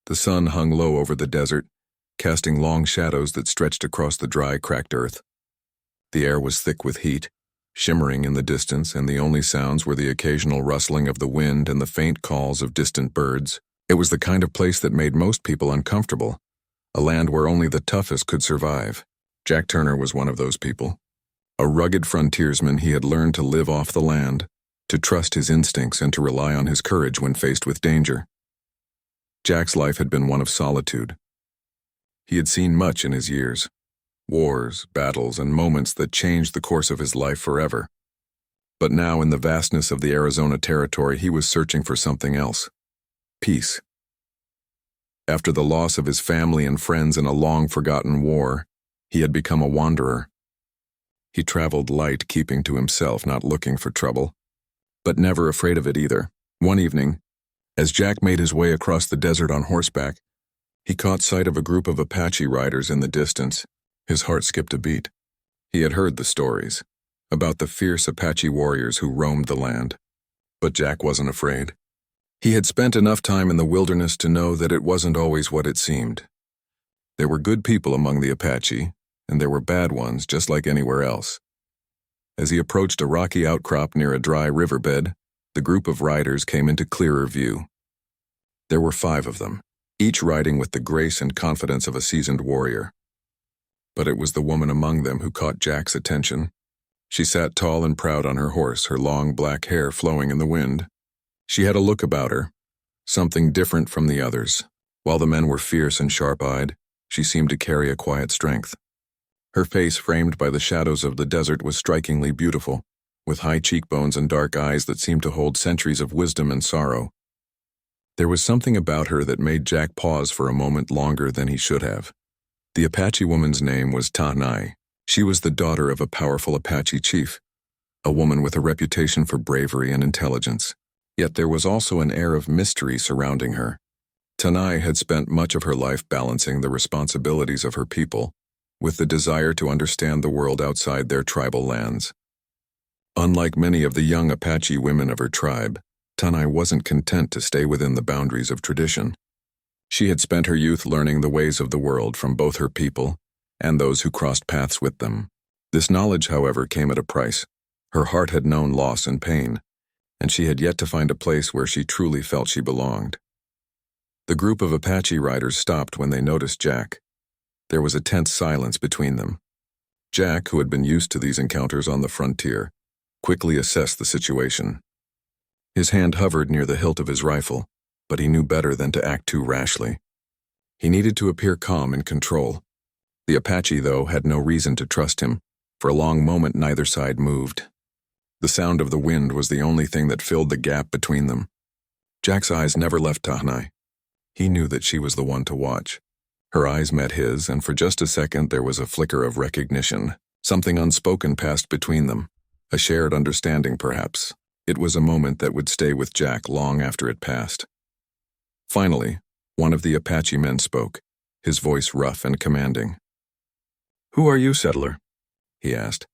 The sun hung low over the desert, casting long shadows that stretched across the dry, cracked earth. The air was thick with heat, shimmering in the distance, and the only sounds were the occasional rustling of the wind and the faint calls of distant birds. It was the kind of place that made most people uncomfortable, a land where only the toughest could survive. Jack Turner was one of those people. A rugged frontiersman, he had learned to live off the land, to trust his instincts and to rely on his courage when faced with danger. Jack's life had been one of solitude. He had seen much in his years, wars, battles, and moments that changed the course of his life forever. But now, in the vastness of the Arizona territory, he was searching for something else: peace. After the loss of his family and friends in a long-forgotten war, he had become a wanderer. He traveled light, keeping to himself, not looking for trouble, but never afraid of it either. One evening, as Jack made his way across the desert on horseback, he caught sight of a group of Apache riders in the distance. His heart skipped a beat. He had heard the stories about the fierce Apache warriors who roamed the land, but Jack wasn't afraid. He had spent enough time in the wilderness to know that it wasn't always what it seemed. There were good people among the Apache, and there were bad ones just like anywhere else. As he approached a rocky outcrop near a dry riverbed, the group of riders came into clearer view. There were 5 of them, each riding with the grace and confidence of a seasoned warrior. But it was the woman among them who caught Jack's attention. She sat tall and proud on her horse, her long black hair flowing in the wind. She had a look about her, something different from the others. While the men were fierce and sharp-eyed, she seemed to carry a quiet strength. Her face, framed by the shadows of the desert, was strikingly beautiful, with high cheekbones and dark eyes that seemed to hold centuries of wisdom and sorrow. There was something about her that made Jack pause for a moment longer than he should have. The Apache woman's name was Tanai. She was the daughter of a powerful Apache chief, a woman with a reputation for bravery and intelligence. Yet there was also an air of mystery surrounding her. Tanai had spent much of her life balancing the responsibilities of her people with the desire to understand the world outside their tribal lands. Unlike many of the young Apache women of her tribe, Tanai wasn't content to stay within the boundaries of tradition. She had spent her youth learning the ways of the world from both her people and those who crossed paths with them. This knowledge, however, came at a price. Her heart had known loss and pain, and she had yet to find a place where she truly felt she belonged. The group of Apache riders stopped when they noticed Jack. There was a tense silence between them. Jack, who had been used to these encounters on the frontier, quickly assessed the situation. His hand hovered near the hilt of his rifle, but he knew better than to act too rashly. He needed to appear calm and control. The Apache, though, had no reason to trust him. For a long moment, neither side moved. The sound of the wind was the only thing that filled the gap between them. Jack's eyes never left Tanai. He knew that she was the one to watch. Her eyes met his, and for just a second there was a flicker of recognition. Something unspoken passed between them. A shared understanding, perhaps. It was a moment that would stay with Jack long after it passed. Finally, one of the Apache men spoke, his voice rough and commanding. "Who are you, settler?" he asked.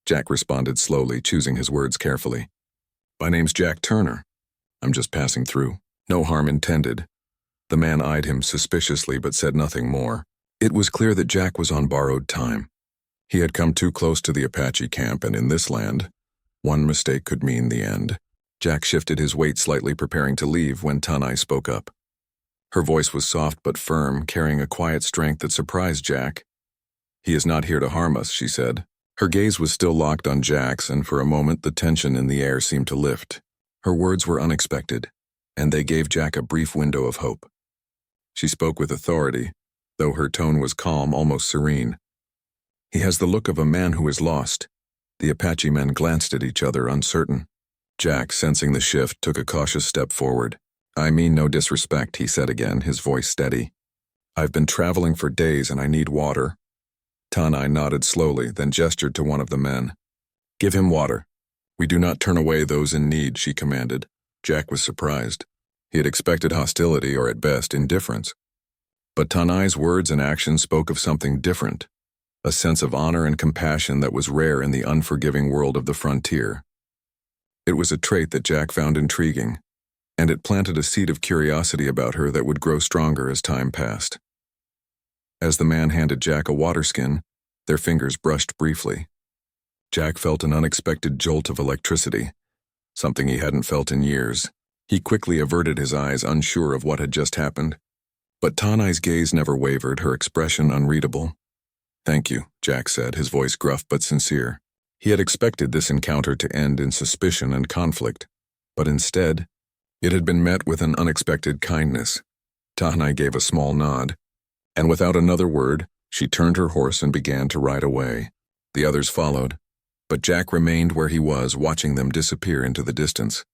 Jack responded slowly, choosing his words carefully. "My name's Jack Turner. I'm just passing through." No harm intended. The man eyed him suspiciously but said nothing more. It was clear that Jack was on borrowed time. He had come too close to the Apache camp, and in this land, one mistake could mean the end. Jack shifted his weight slightly, preparing to leave, when Tanai spoke up. Her voice was soft but firm, carrying a quiet strength that surprised Jack. "He is not here to harm us," she said. Her gaze was still locked on Jack's, and for a moment the tension in the air seemed to lift. Her words were unexpected, and they gave Jack a brief window of hope. She spoke with authority, though her tone was calm, almost serene. "He has the look of a man who is lost." The Apache men glanced at each other, uncertain. Jack, sensing the shift, took a cautious step forward. "I mean no disrespect," he said again, his voice steady. "I've been traveling for days and I need water." Tanai nodded slowly, then gestured to one of the men. "Give him water. We do not turn away those in need," she commanded. Jack was surprised. He had expected hostility, or at best, indifference. But Tanai's words and actions spoke of something different, a sense of honor and compassion that was rare in the unforgiving world of the frontier. It was a trait that Jack found intriguing, and it planted a seed of curiosity about her that would grow stronger as time passed. As the man handed Jack a water skin, their fingers brushed briefly. Jack felt an unexpected jolt of electricity, something he hadn't felt in years. He quickly averted his eyes, unsure of what had just happened. But Tanai's gaze never wavered, her expression unreadable. "Thank you," Jack said, his voice gruff but sincere. He had expected this encounter to end in suspicion and conflict, but instead, it had been met with an unexpected kindness. Tanai gave a small nod, and without another word, she turned her horse and began to ride away. The others followed, but Jack remained where he was, watching them disappear into the distance.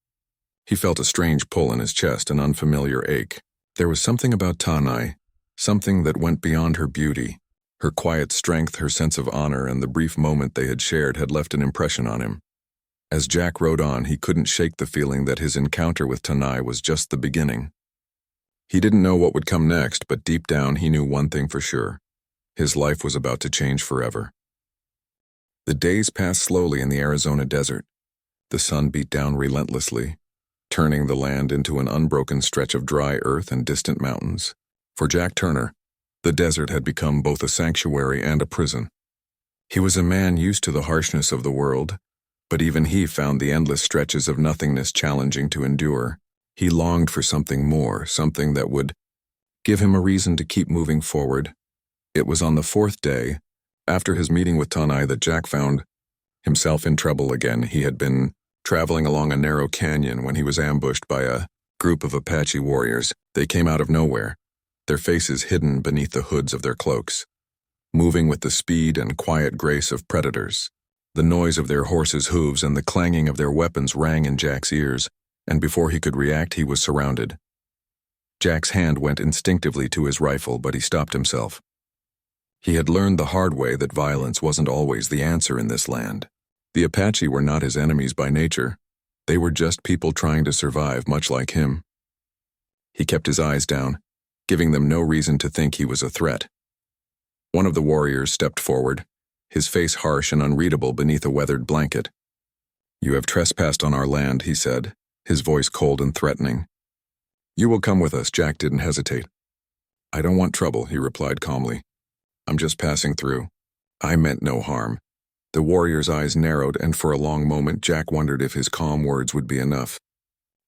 He felt a strange pull in his chest, an unfamiliar ache. There was something about Tanai, something that went beyond her beauty. Her quiet strength, her sense of honor, and the brief moment they had shared had left an impression on him. As Jack rode on, he couldn't shake the feeling that his encounter with Tanai was just the beginning. He didn't know what would come next, but deep down he knew one thing for sure. His life was about to change forever. The days passed slowly in the Arizona desert. The sun beat down relentlessly, turning the land into an unbroken stretch of dry earth and distant mountains. For Jack Turner, the desert had become both a sanctuary and a prison. He was a man used to the harshness of the world, but even he found the endless stretches of nothingness challenging to endure. He longed for something more, something that would give him a reason to keep moving forward. It was on the fourth day, after his meeting with Tanai, that Jack found himself in trouble again. He had been traveling along a narrow canyon when he was ambushed by a group of Apache warriors. They came out of nowhere, their faces hidden beneath the hoods of their cloaks, moving with the speed and quiet grace of predators. The noise of their horses' hooves and the clanging of their weapons rang in Jack's ears, and before he could react, he was surrounded. Jack's hand went instinctively to his rifle, but he stopped himself. He had learned the hard way that violence wasn't always the answer in this land. The Apache were not his enemies by nature. They were just people trying to survive, much like him. He kept his eyes down, giving them no reason to think he was a threat. One of the warriors stepped forward, his face harsh and unreadable beneath a weathered blanket. "You have trespassed on our land," he said, his voice cold and threatening. "You will come with us." Jack didn't hesitate. "I don't want trouble," he replied calmly. "I'm just passing through. I meant no harm." The warrior's eyes narrowed, and for a long moment Jack wondered if his calm words would be enough.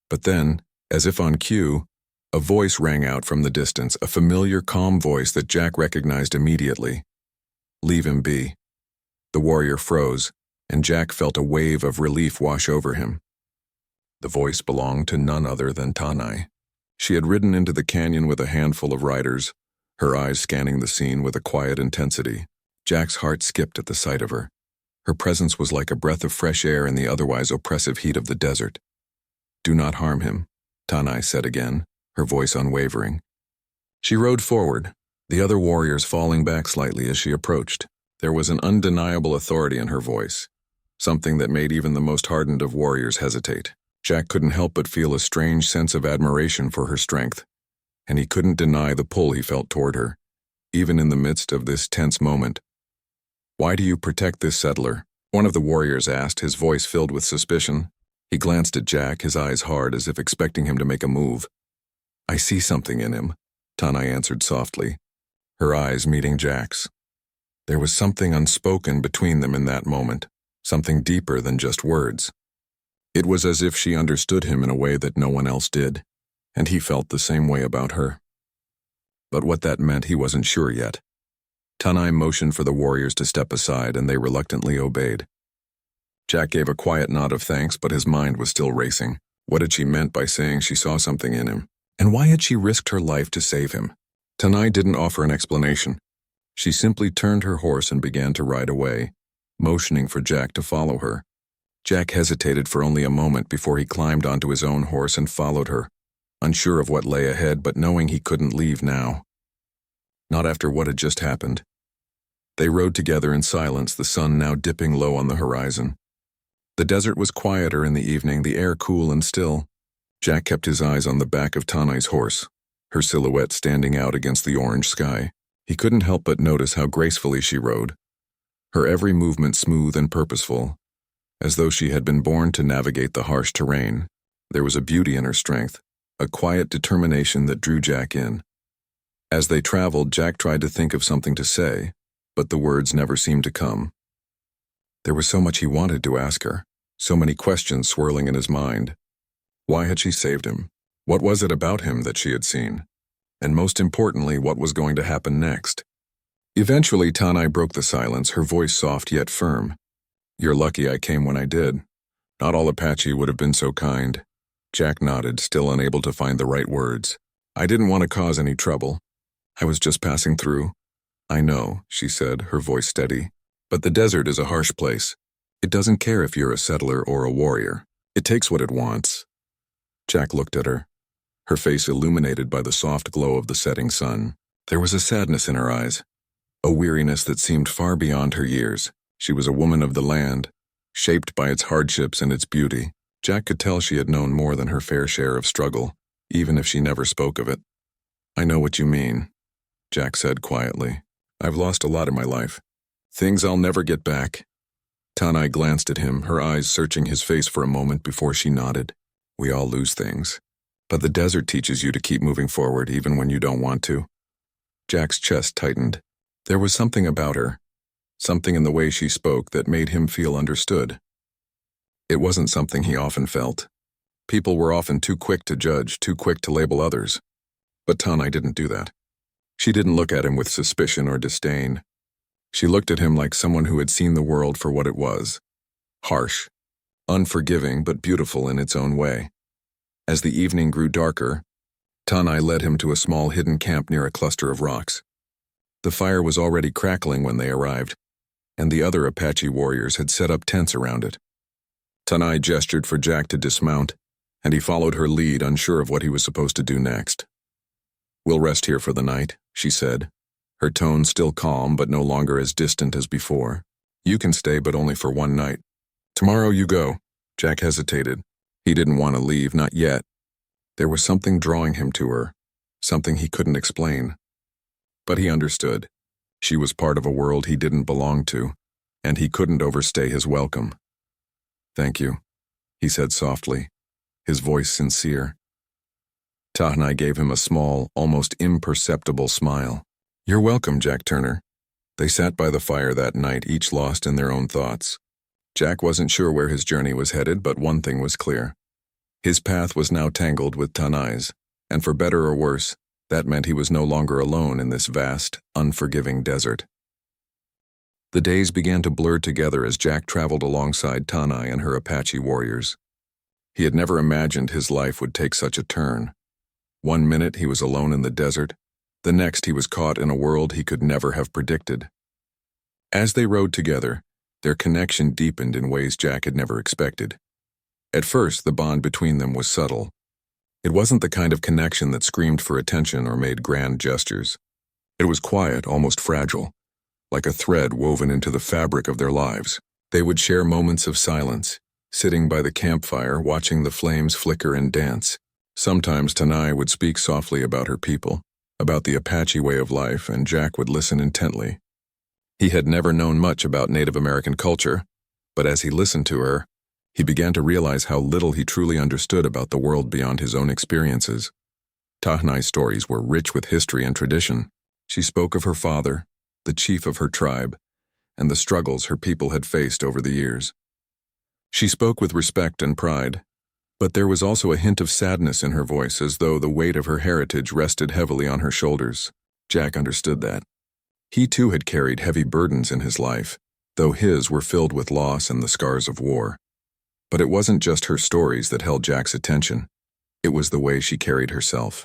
But then, as if on cue, a voice rang out from the distance, a familiar, calm voice that Jack recognized immediately. "Leave him be." The warrior froze, and Jack felt a wave of relief wash over him. The voice belonged to none other than Tanai. She had ridden into the canyon with a handful of riders, her eyes scanning the scene with a quiet intensity. Jack's heart skipped at the sight of her. Her presence was like a breath of fresh air in the otherwise oppressive heat of the desert. "Do not harm him," Tanai said again, her voice unwavering. She rode forward, the other warriors falling back slightly as she approached. There was an undeniable authority in her voice, something that made even the most hardened of warriors hesitate. Jack couldn't help but feel a strange sense of admiration for her strength, and he couldn't deny the pull he felt toward her, even in the midst of this tense moment. "Why do you protect this settler?" one of the warriors asked, his voice filled with suspicion. He glanced at Jack, his eyes hard, as if expecting him to make a move. "I see something in him," Tanai answered softly, her eyes meeting Jack's. There was something unspoken between them in that moment, something deeper than just words. It was as if she understood him in a way that no one else did, and he felt the same way about her. But what that meant, he wasn't sure yet. Tanai motioned for the warriors to step aside, and they reluctantly obeyed. Jack gave a quiet nod of thanks, but his mind was still racing. What had she meant by saying she saw something in him? And why had she risked her life to save him? Tanai didn't offer an explanation. She simply turned her horse and began to ride away, motioning for Jack to follow her. Jack hesitated for only a moment before he climbed onto his own horse and followed her, unsure of what lay ahead but knowing he couldn't leave now. Not after what had just happened. They rode together in silence, the sun now dipping low on the horizon. The desert was quieter in the evening, the air cool and still. Jack kept his eyes on the back of Tanai's horse, her silhouette standing out against the orange sky. He couldn't help but notice how gracefully she rode, her every movement smooth and purposeful, as though she had been born to navigate the harsh terrain. There was a beauty in her strength, a quiet determination that drew Jack in. As they traveled, Jack tried to think of something to say, but the words never seemed to come. There was so much he wanted to ask her, so many questions swirling in his mind. Why had she saved him? What was it about him that she had seen? And most importantly, what was going to happen next? Eventually, Tanai broke the silence, her voice soft yet firm. "You're lucky I came when I did. Not all Apache would have been so kind." Jack nodded, still unable to find the right words. "I didn't want to cause any trouble. I was just passing through." "I know," she said, her voice steady. "But the desert is a harsh place. It doesn't care if you're a settler or a warrior. It takes what it wants." Jack looked at her, her face illuminated by the soft glow of the setting sun. There was a sadness in her eyes, a weariness that seemed far beyond her years. She was a woman of the land, shaped by its hardships and its beauty. Jack could tell she had known more than her fair share of struggle, even if she never spoke of it. "I know what you mean," Jack said quietly. "I've lost a lot in my life. Things I'll never get back." Tanai glanced at him, her eyes searching his face for a moment before she nodded. "We all lose things. But the desert teaches you to keep moving forward even when you don't want to." Jack's chest tightened. There was something about her, something in the way she spoke that made him feel understood. It wasn't something he often felt. People were often too quick to judge, too quick to label others. But Tanai didn't do that. She didn't look at him with suspicion or disdain. She looked at him like someone who had seen the world for what it was. Harsh, unforgiving, but beautiful in its own way. As the evening grew darker, Tanai led him to a small hidden camp near a cluster of rocks. The fire was already crackling when they arrived, and the other Apache warriors had set up tents around it. Tanai gestured for Jack to dismount, and he followed her lead, unsure of what he was supposed to do next. "We'll rest here for the night," she said, her tone still calm but no longer as distant as before. "You can stay, but only for one night. Tomorrow you go." Jack hesitated. He didn't want to leave, not yet. There was something drawing him to her, something he couldn't explain. But he understood. She was part of a world he didn't belong to, and he couldn't overstay his welcome. "Thank you," he said softly, his voice sincere. Tanai gave him a small, almost imperceptible smile. "You're welcome, Jack Turner." They sat by the fire that night, each lost in their own thoughts. Jack wasn't sure where his journey was headed, but one thing was clear. His path was now tangled with Tanai's, and for better or worse, that meant he was no longer alone in this vast, unforgiving desert. The days began to blur together as Jack traveled alongside Tanai and her Apache warriors. He had never imagined his life would take such a turn. One minute he was alone in the desert, the next he was caught in a world he could never have predicted. As they rode together, their connection deepened in ways Jack had never expected. At first, the bond between them was subtle. It wasn't the kind of connection that screamed for attention or made grand gestures. It was quiet, almost fragile, like a thread woven into the fabric of their lives. They would share moments of silence, sitting by the campfire, watching the flames flicker and dance. Sometimes Tanai would speak softly about her people, about the Apache way of life, and Jack would listen intently. He had never known much about Native American culture, but as he listened to her, he began to realize how little he truly understood about the world beyond his own experiences. Tanai's stories were rich with history and tradition. She spoke of her father, the chief of her tribe, and the struggles her people had faced over the years. She spoke with respect and pride, but there was also a hint of sadness in her voice, as though the weight of her heritage rested heavily on her shoulders. Jack understood that. He too had carried heavy burdens in his life, though his were filled with loss and the scars of war. But it wasn't just her stories that held Jack's attention. It was the way she carried herself.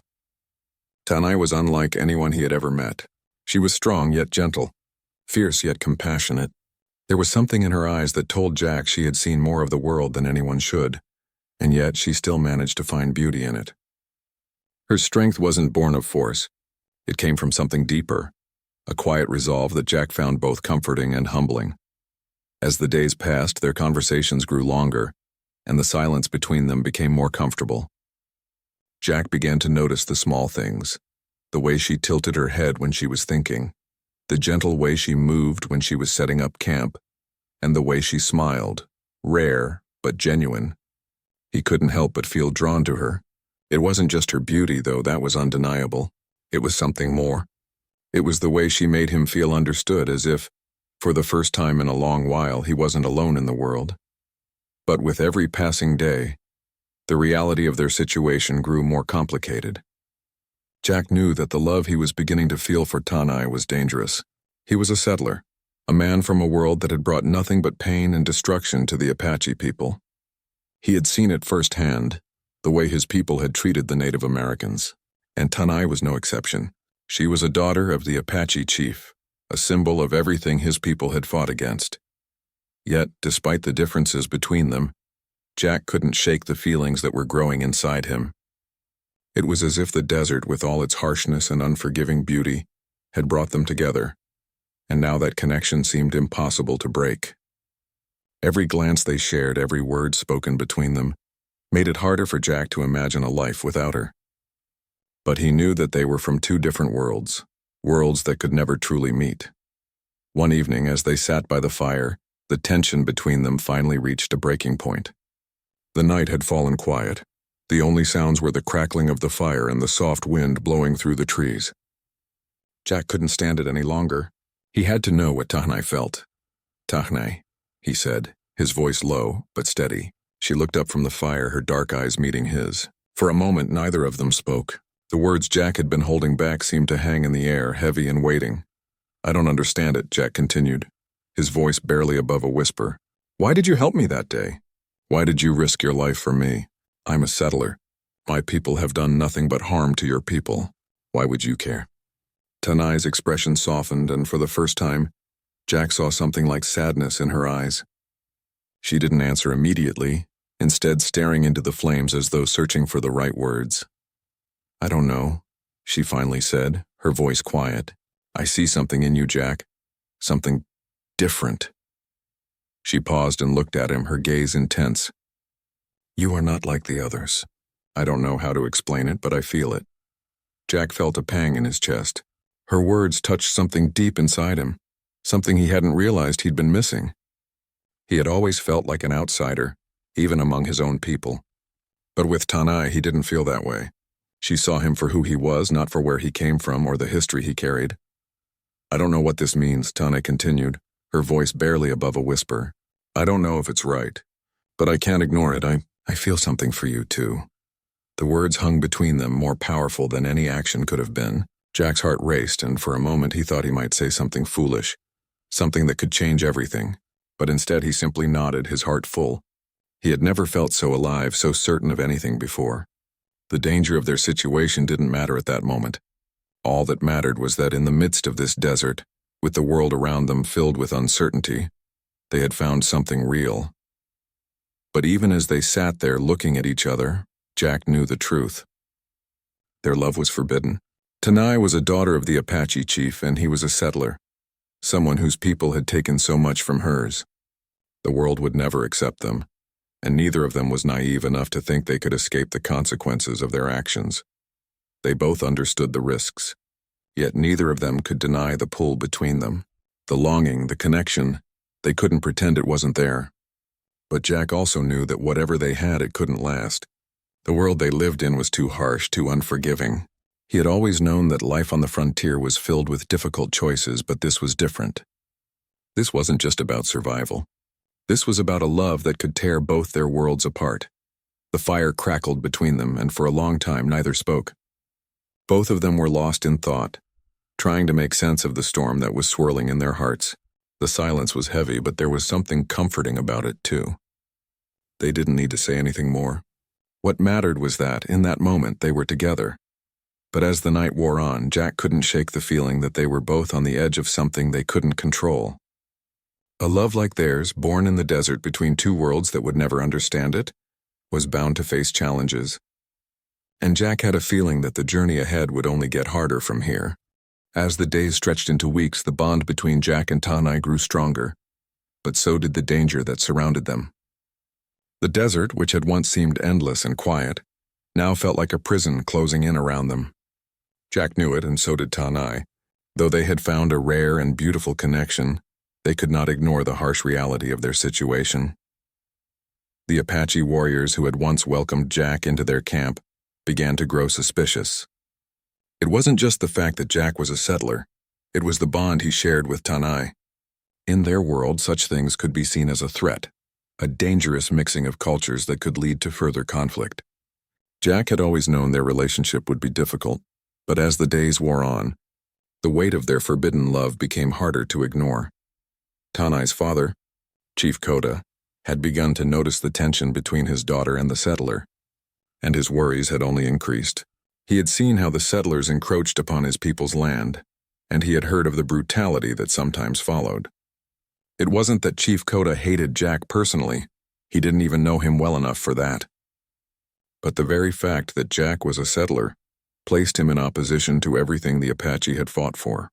Tanai was unlike anyone he had ever met. She was strong yet gentle, fierce yet compassionate. There was something in her eyes that told Jack she had seen more of the world than anyone should, and yet she still managed to find beauty in it. Her strength wasn't born of force. It came from something deeper, a quiet resolve that Jack found both comforting and humbling. As the days passed, their conversations grew longer, and the silence between them became more comfortable. Jack began to notice the small things, the way she tilted her head when she was thinking, the gentle way she moved when she was setting up camp, and the way she smiled, rare but genuine. He couldn't help but feel drawn to her, It wasn't just her beauty, though that was undeniable. It was something more. It was the way she made him feel understood, as if, for the first time in a long while, he wasn't alone in the world. But with every passing day, the reality of their situation grew more complicated. Jack knew that the love he was beginning to feel for Tanai was dangerous. He was a settler, a man from a world that had brought nothing but pain and destruction to the Apache people. He had seen it firsthand, the way his people had treated the Native Americans. And Tanai was no exception. She was a daughter of the Apache chief, a symbol of everything his people had fought against. Yet, despite the differences between them, Jack couldn't shake the feelings that were growing inside him. It was as if the desert, with all its harshness and unforgiving beauty, had brought them together, and now that connection seemed impossible to break. Every glance they shared, every word spoken between them, made it harder for Jack to imagine a life without her. But he knew that they were from two different worlds, worlds that could never truly meet. One evening, as they sat by the fire, the tension between them finally reached a breaking point. The night had fallen quiet. The only sounds were the crackling of the fire and the soft wind blowing through the trees. Jack couldn't stand it any longer. He had to know what Tanai felt. "Tanai," he said, his voice low but steady. She looked up from the fire, her dark eyes meeting his. For a moment, neither of them spoke. The words Jack had been holding back seemed to hang in the air, heavy and waiting. "I don't understand it," Jack continued, his voice barely above a whisper. "Why did you help me that day? Why did you risk your life for me? I'm a settler. My people have done nothing but harm to your people. Why would you care?" Tanai's expression softened, and for the first time, Jack saw something like sadness in her eyes. She didn't answer immediately, instead staring into the flames as though searching for the right words. "I don't know," she finally said, her voice quiet. "I see something in you, Jack. Something different." She paused and looked at him, her gaze intense. "You are not like the others. I don't know how to explain it, but I feel it." Jack felt a pang in his chest. Her words touched something deep inside him, something he hadn't realized he'd been missing. He had always felt like an outsider, even among his own people. But with Tanai, he didn't feel that way. She saw him for who he was, not for where he came from or the history he carried. "I don't know what this means," Tanai continued, her voice barely above a whisper. "I don't know if it's right, but I can't ignore it. I feel something for you, too." The words hung between them, more powerful than any action could have been. Jack's heart raced, and for a moment he thought he might say something foolish, something that could change everything. But instead he simply nodded, his heart full. He had never felt so alive, so certain of anything before. The danger of their situation didn't matter at that moment. All that mattered was that in the midst of this desert, with the world around them filled with uncertainty, they had found something real. But even as they sat there looking at each other, Jack knew the truth. Their love was forbidden. Tanai was a daughter of the Apache chief, and he was a settler, someone whose people had taken so much from hers. The world would never accept them, and neither of them was naive enough to think they could escape the consequences of their actions. They both understood the risks, yet neither of them could deny the pull between them. The longing, the connection, they couldn't pretend it wasn't there. But Jack also knew that whatever they had, it couldn't last. The world they lived in was too harsh, too unforgiving. He had always known that life on the frontier was filled with difficult choices, but this was different. This wasn't just about survival. This was about a love that could tear both their worlds apart. The fire crackled between them, and for a long time neither spoke. Both of them were lost in thought, trying to make sense of the storm that was swirling in their hearts. The silence was heavy, but there was something comforting about it, too. They didn't need to say anything more. What mattered was that, in that moment, they were together. But as the night wore on, Jack couldn't shake the feeling that they were both on the edge of something they couldn't control. A love like theirs, born in the desert between two worlds that would never understand it, was bound to face challenges. And Jack had a feeling that the journey ahead would only get harder from here. As the days stretched into weeks, the bond between Jack and Tanai grew stronger, but so did the danger that surrounded them. The desert, which had once seemed endless and quiet, now felt like a prison closing in around them. Jack knew it, and so did Tanai. Though they had found a rare and beautiful connection, they could not ignore the harsh reality of their situation. The Apache warriors who had once welcomed Jack into their camp began to grow suspicious. It wasn't just the fact that Jack was a settler, it was the bond he shared with Tanai. In their world, such things could be seen as a threat, a dangerous mixing of cultures that could lead to further conflict. Jack had always known their relationship would be difficult, but as the days wore on, the weight of their forbidden love became harder to ignore. Tanai's father, Chief Koda, had begun to notice the tension between his daughter and the settler, and his worries had only increased. He had seen how the settlers encroached upon his people's land, and he had heard of the brutality that sometimes followed. It wasn't that Chief Koda hated Jack personally, he didn't even know him well enough for that. But the very fact that Jack was a settler placed him in opposition to everything the Apache had fought for.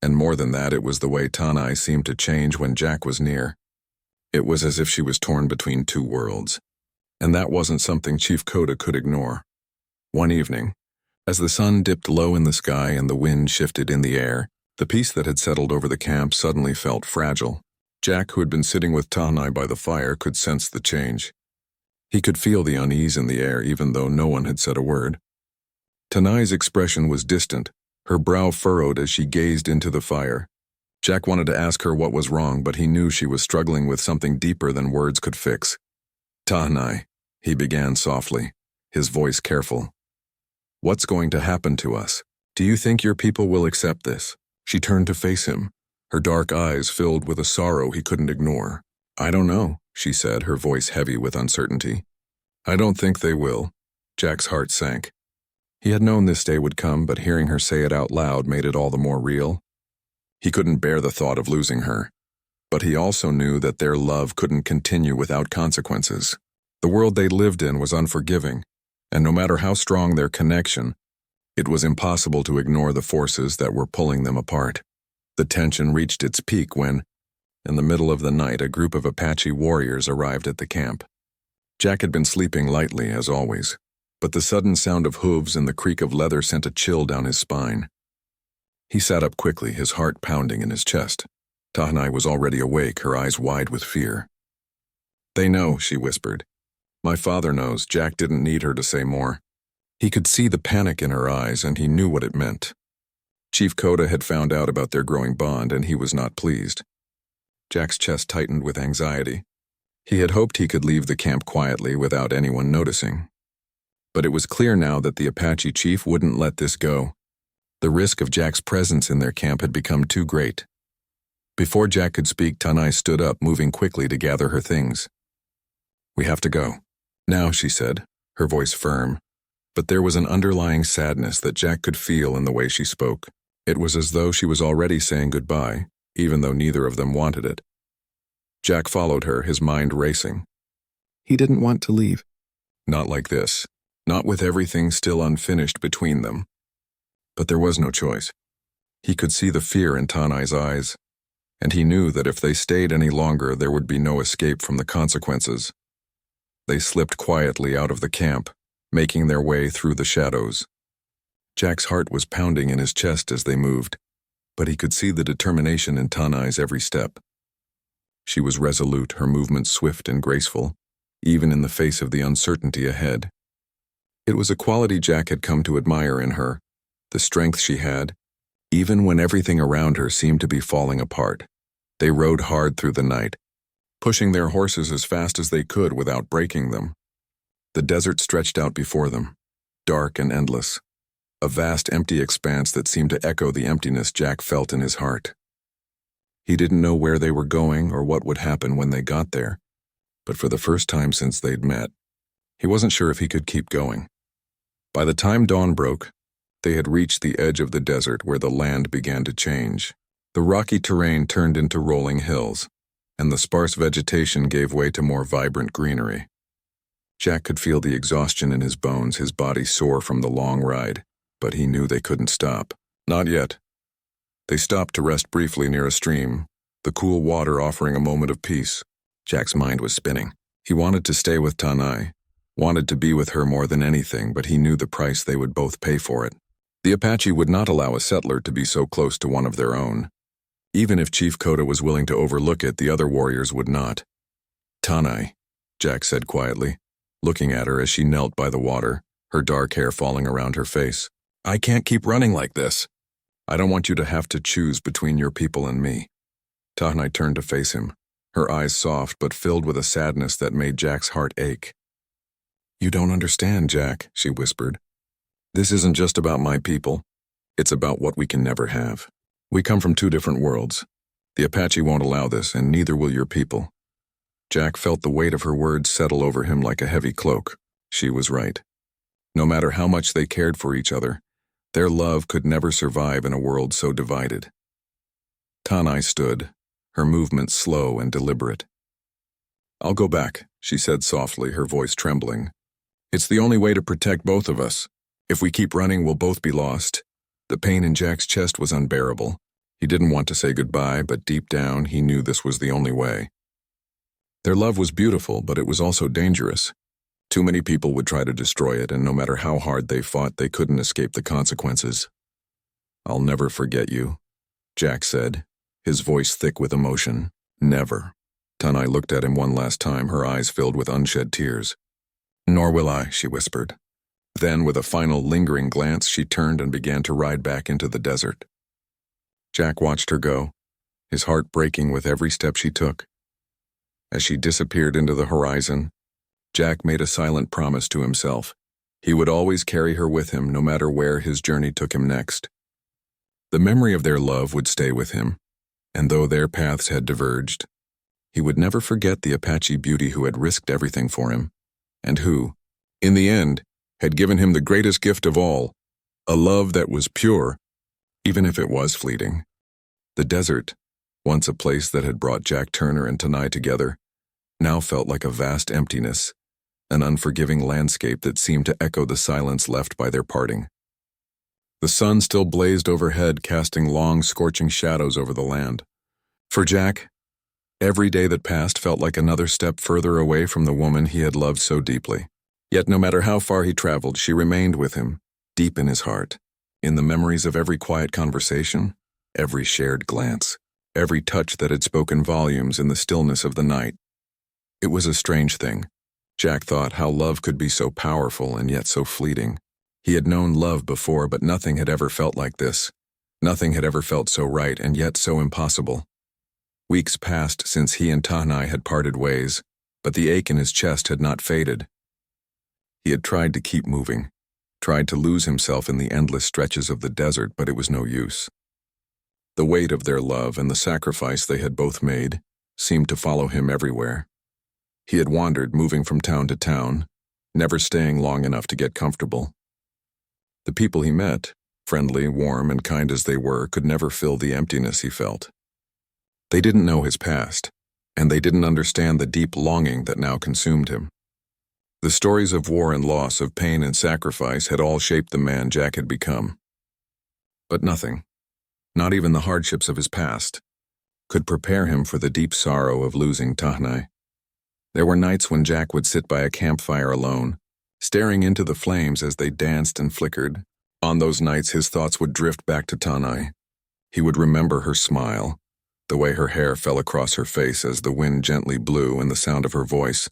And more than that, it was the way Tanai seemed to change when Jack was near. It was as if she was torn between two worlds, and that wasn't something Chief Koda could ignore. One evening, as the sun dipped low in the sky and the wind shifted in the air, the peace that had settled over the camp suddenly felt fragile. Jack, who had been sitting with Tanai by the fire, could sense the change. He could feel the unease in the air even though no one had said a word. Tanai's expression was distant, her brow furrowed as she gazed into the fire. Jack wanted to ask her what was wrong, but he knew she was struggling with something deeper than words could fix. "Tanai," he began softly, his voice careful. "What's going to happen to us? Do you think your people will accept this?" She turned to face him, her dark eyes filled with a sorrow he couldn't ignore. "I don't know," she said, her voice heavy with uncertainty. "I don't think they will." Jack's heart sank. He had known this day would come, but hearing her say it out loud made it all the more real. He couldn't bear the thought of losing her, but he also knew that their love couldn't continue without consequences. The world they lived in was unforgiving, and no matter how strong their connection, it was impossible to ignore the forces that were pulling them apart. The tension reached its peak when, in the middle of the night, a group of Apache warriors arrived at the camp. Jack had been sleeping lightly, as always, but the sudden sound of hooves and the creak of leather sent a chill down his spine. He sat up quickly, his heart pounding in his chest. Tanai was already awake, her eyes wide with fear. "They know," she whispered. "My father knows." Jack didn't need her to say more. He could see the panic in her eyes, and he knew what it meant. Chief Koda had found out about their growing bond, and he was not pleased. Jack's chest tightened with anxiety. He had hoped he could leave the camp quietly without anyone noticing. But it was clear now that the Apache chief wouldn't let this go. The risk of Jack's presence in their camp had become too great. Before Jack could speak, Tanai stood up, moving quickly to gather her things. "We have to go now," she said, her voice firm, but there was an underlying sadness that Jack could feel in the way she spoke. It was as though she was already saying goodbye, even though neither of them wanted it. Jack followed her, his mind racing. He didn't want to leave. Not like this. Not with everything still unfinished between them. But there was no choice. He could see the fear in Tanai's eyes, and he knew that if they stayed any longer, there would be no escape from the consequences. They slipped quietly out of the camp, making their way through the shadows. Jack's heart was pounding in his chest as they moved, but he could see the determination in Tanai's every step. She was resolute, her movements swift and graceful, even in the face of the uncertainty ahead. It was a quality Jack had come to admire in her, the strength she had, even when everything around her seemed to be falling apart. They rode hard through the night, pushing their horses as fast as they could without breaking them. The desert stretched out before them, dark and endless, a vast empty expanse that seemed to echo the emptiness Jack felt in his heart. He didn't know where they were going or what would happen when they got there, but for the first time since they'd met, he wasn't sure if he could keep going. By the time dawn broke, they had reached the edge of the desert where the land began to change. The rocky terrain turned into rolling hills, and the sparse vegetation gave way to more vibrant greenery. Jack could feel the exhaustion in his bones, his body sore from the long ride, but he knew they couldn't stop. Not yet. They stopped to rest briefly near a stream, the cool water offering a moment of peace. Jack's mind was spinning. He wanted to stay with Tanai, wanted to be with her more than anything, but he knew the price they would both pay for it. The Apache would not allow a settler to be so close to one of their own. Even if Chief Koda was willing to overlook it, the other warriors would not. "Tanai," Jack said quietly, looking at her as she knelt by the water, her dark hair falling around her face. "I can't keep running like this. I don't want you to have to choose between your people and me." Tahnai turned to face him, her eyes soft but filled with a sadness that made Jack's heart ache. "You don't understand, Jack," she whispered. "This isn't just about my people. It's about what we can never have. We come from two different worlds. The Apache won't allow this, and neither will your people." Jack felt the weight of her words settle over him like a heavy cloak. She was right. No matter how much they cared for each other, their love could never survive in a world so divided. Tahnai stood, her movements slow and deliberate. "I'll go back," she said softly, her voice trembling. "It's the only way to protect both of us. If we keep running, we'll both be lost." The pain in Jack's chest was unbearable. He didn't want to say goodbye, but deep down, he knew this was the only way. Their love was beautiful, but it was also dangerous. Too many people would try to destroy it, and no matter how hard they fought, they couldn't escape the consequences. "I'll never forget you," Jack said, his voice thick with emotion. "Never." Tahnai looked at him one last time, her eyes filled with unshed tears. "Nor will I," she whispered. Then, with a final lingering glance, she turned and began to ride back into the desert. Jack watched her go, his heart breaking with every step she took. As she disappeared into the horizon, Jack made a silent promise to himself. He would always carry her with him, no matter where his journey took him next. The memory of their love would stay with him, and though their paths had diverged, he would never forget the Apache beauty who had risked everything for him, and who, in the end, had given him the greatest gift of all, a love that was pure, even if it was fleeting. The desert, once a place that had brought Jack Turner and Tahnai together, now felt like a vast emptiness, an unforgiving landscape that seemed to echo the silence left by their parting. The sun still blazed overhead, casting long, scorching shadows over the land. For Jack, every day that passed felt like another step further away from the woman he had loved so deeply. Yet no matter how far he traveled, she remained with him, deep in his heart, in the memories of every quiet conversation, every shared glance, every touch that had spoken volumes in the stillness of the night. It was a strange thing. Jack thought how love could be so powerful and yet so fleeting. He had known love before, but nothing had ever felt like this. Nothing had ever felt so right and yet so impossible. Weeks passed since he and Tahnai had parted ways, but the ache in his chest had not faded. He had tried to keep moving, tried to lose himself in the endless stretches of the desert, but it was no use. The weight of their love and the sacrifice they had both made seemed to follow him everywhere. He had wandered, moving from town to town, never staying long enough to get comfortable. The people he met, friendly, warm, and kind as they were, could never fill the emptiness he felt. They didn't know his past, and they didn't understand the deep longing that now consumed him. The stories of war and loss, of pain and sacrifice, had all shaped the man Jack had become. But nothing, not even the hardships of his past, could prepare him for the deep sorrow of losing Tahnai. There were nights when Jack would sit by a campfire alone, staring into the flames as they danced and flickered. On those nights, his thoughts would drift back to Tahnai. He would remember her smile, the way her hair fell across her face as the wind gently blew, and the sound of her voice,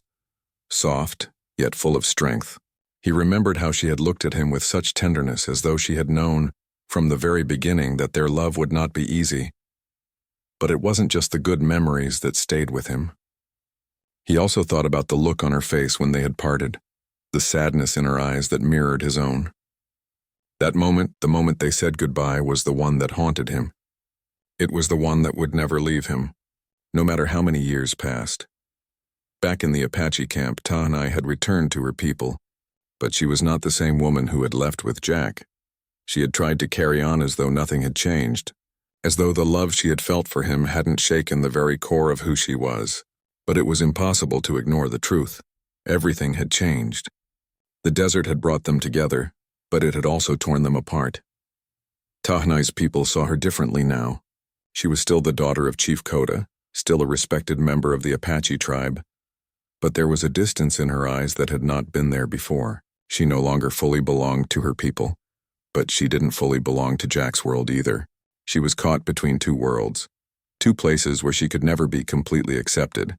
soft, yet full of strength. He remembered how she had looked at him with such tenderness, as though she had known from the very beginning that their love would not be easy. But it wasn't just the good memories that stayed with him. He also thought about the look on her face when they had parted, the sadness in her eyes that mirrored his own. That moment, the moment they said goodbye, was the one that haunted him. It was the one that would never leave him, no matter how many years passed. Back in the Apache camp, Tahnai had returned to her people, but she was not the same woman who had left with Jack. She had tried to carry on as though nothing had changed, as though the love she had felt for him hadn't shaken the very core of who she was. But it was impossible to ignore the truth. Everything had changed. The desert had brought them together, but it had also torn them apart. Tahnai's people saw her differently now. She was still the daughter of Chief Koda, still a respected member of the Apache tribe, but there was a distance in her eyes that had not been there before. She no longer fully belonged to her people, but she didn't fully belong to Jack's world either. She was caught between two worlds, two places where she could never be completely accepted.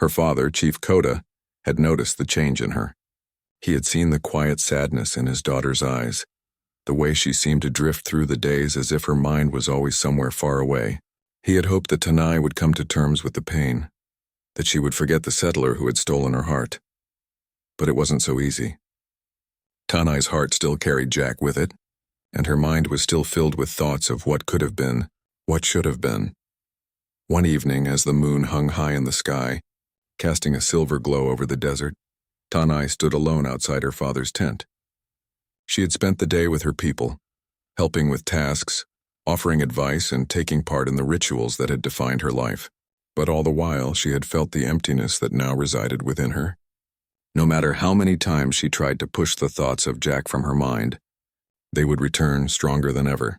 Her father, Chief Koda, had noticed the change in her. He had seen the quiet sadness in his daughter's eyes, the way she seemed to drift through the days as if her mind was always somewhere far away. He had hoped that Tanai would come to terms with the pain, that she would forget the settler who had stolen her heart. But it wasn't so easy. Tanai's heart still carried Jack with it, and her mind was still filled with thoughts of what could have been, what should have been. One evening, as the moon hung high in the sky, casting a silver glow over the desert, Tanai stood alone outside her father's tent. She had spent the day with her people, helping with tasks, offering advice, and taking part in the rituals that had defined her life. But all the while, she had felt the emptiness that now resided within her. No matter how many times she tried to push the thoughts of Jack from her mind, they would return stronger than ever.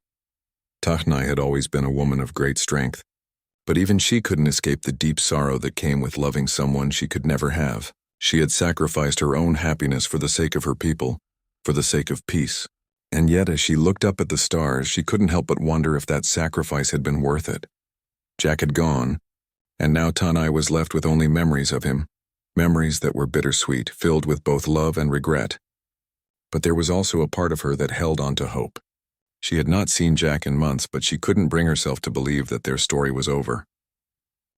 Tanai had always been a woman of great strength, but even she couldn't escape the deep sorrow that came with loving someone she could never have. She had sacrificed her own happiness for the sake of her people, for the sake of peace. And yet, as she looked up at the stars, she couldn't help but wonder if that sacrifice had been worth it. Jack had gone, and now Tanai was left with only memories of him, memories that were bittersweet, filled with both love and regret. But there was also a part of her that held on to hope. She had not seen Jack in months, but she couldn't bring herself to believe that their story was over.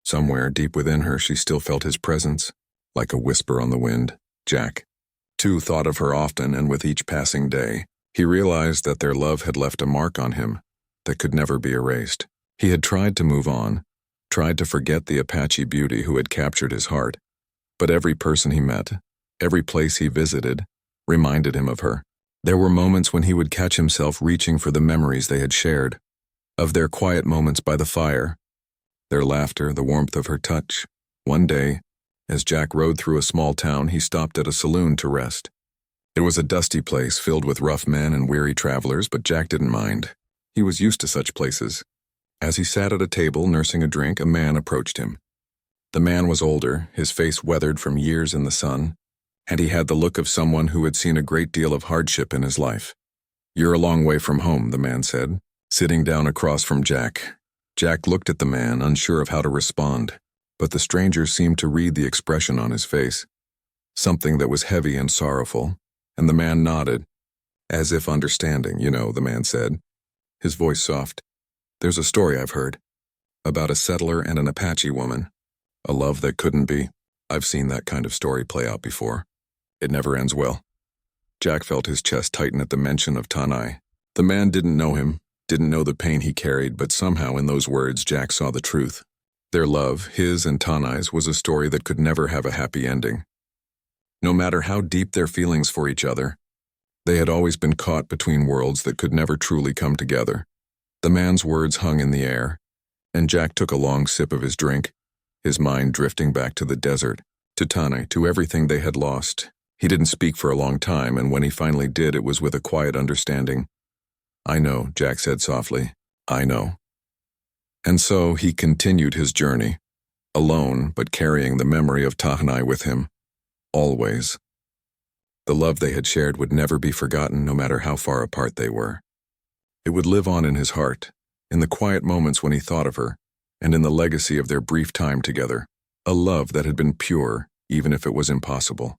Somewhere deep within her, she still felt his presence, like a whisper on the wind. Jack, too, thought of her often, and with each passing day, he realized that their love had left a mark on him that could never be erased. He had tried to move on, tried to forget the Apache beauty who had captured his heart, but every person he met, every place he visited, reminded him of her. There were moments when he would catch himself reaching for the memories they had shared, of their quiet moments by the fire, their laughter, the warmth of her touch. One day, as Jack rode through a small town, he stopped at a saloon to rest. It was a dusty place filled with rough men and weary travelers, but Jack didn't mind. He was used to such places. As he sat at a table nursing a drink, a man approached him. The man was older, his face weathered from years in the sun, and he had the look of someone who had seen a great deal of hardship in his life. "You're a long way from home," the man said, sitting down across from Jack. Jack looked at the man, unsure of how to respond, but the stranger seemed to read the expression on his face, something that was heavy and sorrowful, and the man nodded, as if understanding. "You know," the man said, his voice soft, "there's a story I've heard, about a settler and an Apache woman, a love that couldn't be. I've seen that kind of story play out before. It never ends well." Jack felt his chest tighten at the mention of Tanai. The man didn't know him, didn't know the pain he carried, but somehow in those words Jack saw the truth. Their love, his and Tanai's, was a story that could never have a happy ending. No matter how deep their feelings for each other, they had always been caught between worlds that could never truly come together. The man's words hung in the air, and Jack took a long sip of his drink, his mind drifting back to the desert, to Tanai, to everything they had lost. He didn't speak for a long time, and when he finally did, it was with a quiet understanding. "I know," Jack said softly. "I know." And so he continued his journey, alone but carrying the memory of Tanai with him, always. The love they had shared would never be forgotten, no matter how far apart they were. It would live on in his heart, in the quiet moments when he thought of her, and in the legacy of their brief time together, a love that had been pure, even if it was impossible.